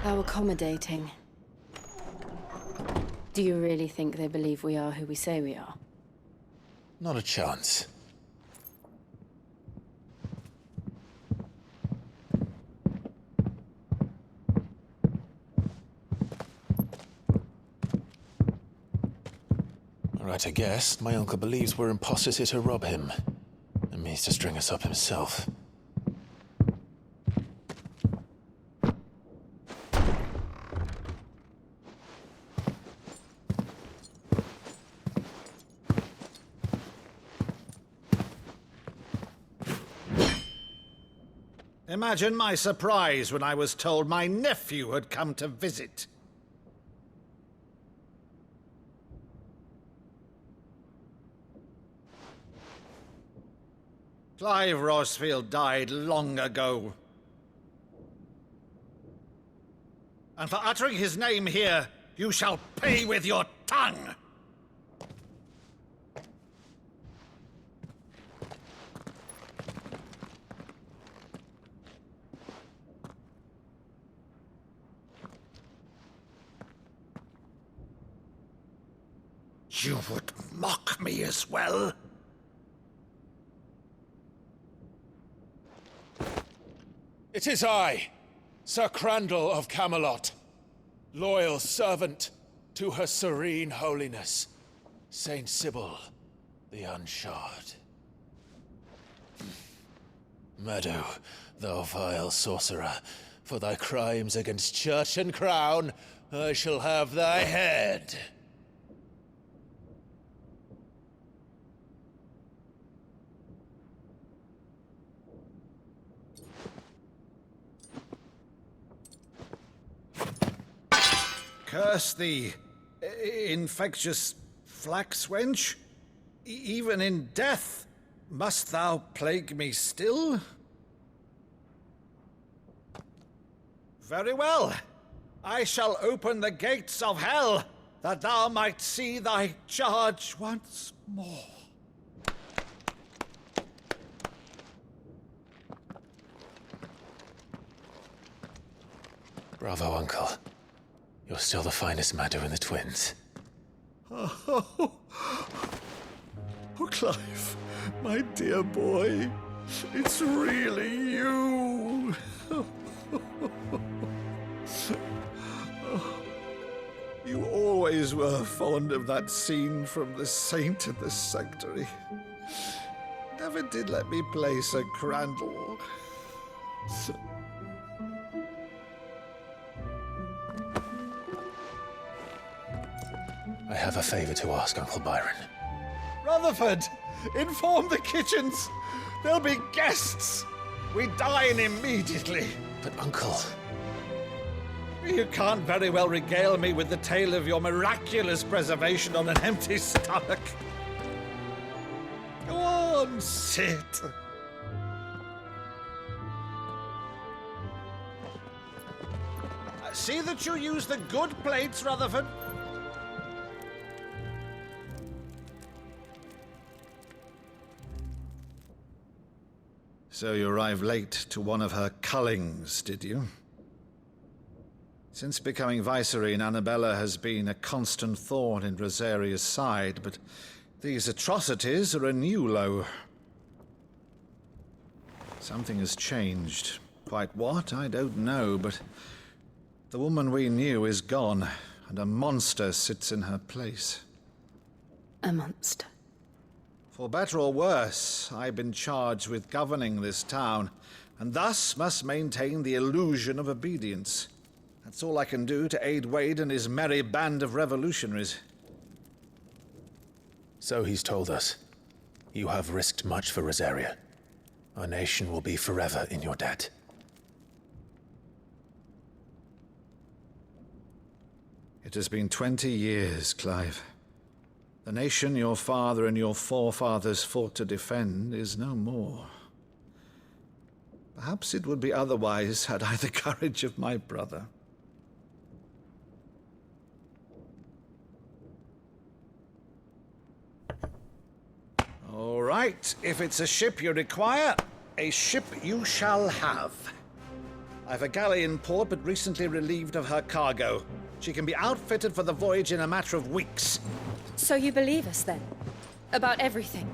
How accommodating. Do you really think they believe we are who we say we are? Not a chance. Right, I guess. My uncle believes we're imposters here to rob him. And means to string us up himself. Imagine my surprise when I was told my nephew had come to visit. Clive Rosfield died long ago. And for uttering his name here, you shall pay with your tongue! You would mock me as well? It is I, Sir Crandall of Camelot, loyal servant to Her Serene Holiness, Saint Sybil the Unshod. Meadow, thou vile sorcerer, for thy crimes against church and crown, I shall have thy head. Curse thee, infectious flax wench. Even in death, must thou plague me still? Very well. I shall open the gates of hell, that thou might see thy charge once more. Bravo, Uncle. You're still the finest Meadow in the twins. Oh, Clive, my dear boy, it's really you. You always were fond of that scene from The Saint and the Sanctuary. Never did let me play Sir Crandall. I have a favor to ask, Uncle Byron. Rutherford, inform the kitchens. There'll be guests. We dine immediately. But, Uncle... You can't very well regale me with the tale of your miraculous preservation on an empty stomach. Go on, sit. See that you use the good plates, Rutherford. So you arrived late to one of her cullings, did you? Since becoming Vicereine, Annabella has been a constant thorn in Rosaria's side, but these atrocities are a new low. Something has changed. Quite what, I don't know, but the woman we knew is gone, and a monster sits in her place. A monster? For better or worse, I've been charged with governing this town, and thus must maintain the illusion of obedience. That's all I can do to aid Wade and his merry band of revolutionaries. So he's told us. You have risked much for Rosaria. Our nation will be forever in your debt. It has been 20 years, Clive. The nation your father and your forefathers fought to defend is no more. Perhaps it would be otherwise had I the courage of my brother. All right, if it's a ship you require, a ship you shall have. I've a galley in port, but recently relieved of her cargo. She can be outfitted for the voyage in a matter of weeks. So you believe us then? About everything?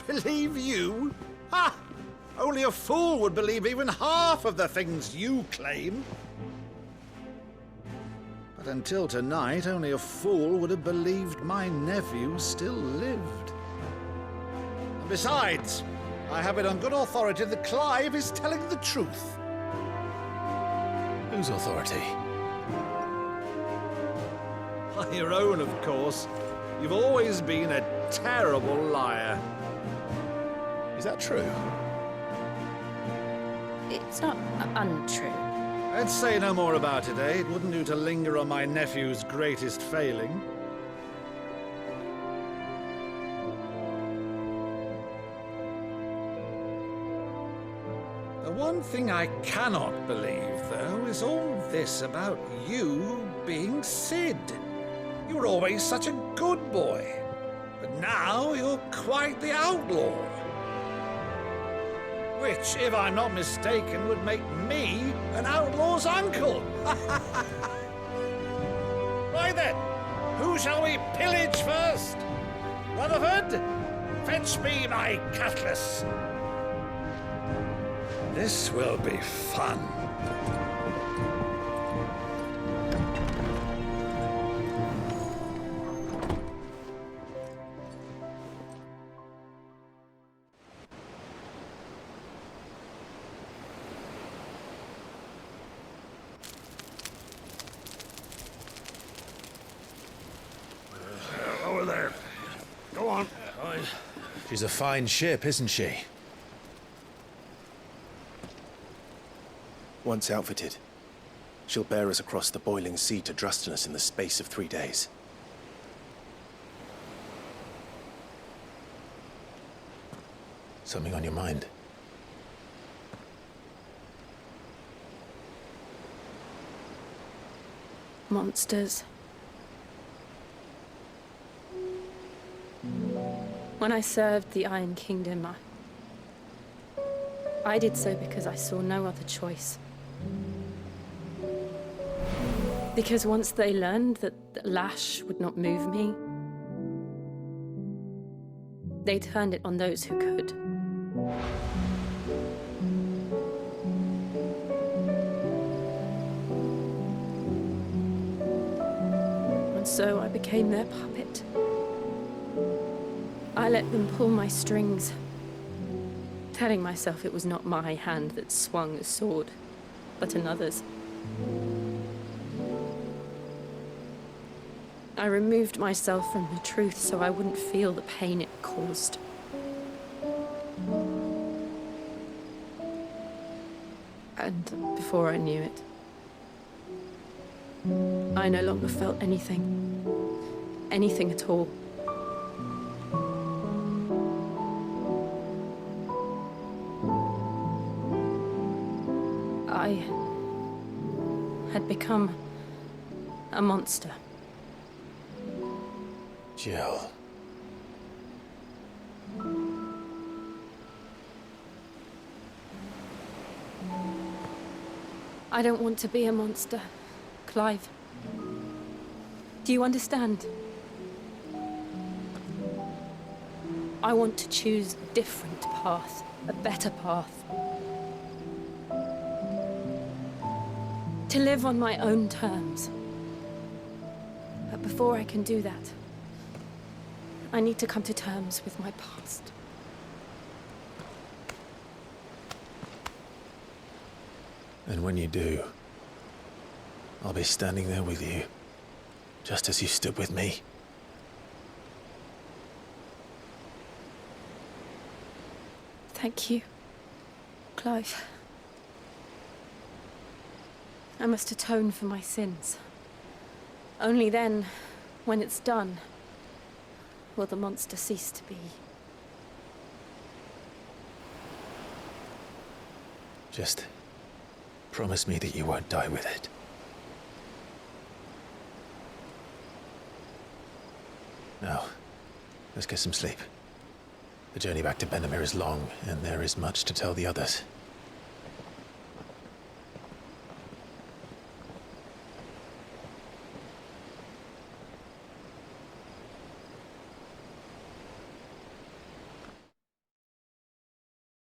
Believe you? Ha! Only a fool would believe even half of the things you claim. But until tonight, only a fool would have believed my nephew still lived. And besides, I have it on good authority that Clive is telling the truth. Whose authority? By your own, of course. You've always been a terrible liar. Is that true? It's not untrue. Let's say no more about it, eh? It wouldn't do to linger on my nephew's greatest failing. The one thing I cannot believe, though, is all this about you being Sid. You were always such a good boy, but now you're quite the outlaw. Which, if I'm not mistaken, would make me an outlaw's uncle. Right then, who shall we pillage first? Rutherford, fetch me my cutlass. This will be fun. Over there. Go on. She's a fine ship, isn't she? Once outfitted, she'll bear us across the boiling sea to Drustinus in the space of 3 days. Something on your mind? Monsters. When I served the Iron Kingdom, I did so because I saw no other choice. Because once they learned that the lash would not move me, they turned it on those who could. And so I became their puppet. I let them pull my strings, telling myself it was not my hand that swung a sword, but another's. I removed myself from the truth so I wouldn't feel the pain it caused. And before I knew it, I no longer felt anything. Anything at all. I had become a monster. Jill. I don't want to be a monster, Clive. Do you understand? I want to choose a different path, a better path. To live on my own terms. But before I can do that, I need to come to terms with my past. And when you do, I'll be standing there with you, just as you stood with me. Thank you, Clive. I must atone for my sins. Only then, when it's done, will the monster cease to be. Just promise me that you won't die with it. Now, let's get some sleep. The journey back to Benamir is long, and there is much to tell the others.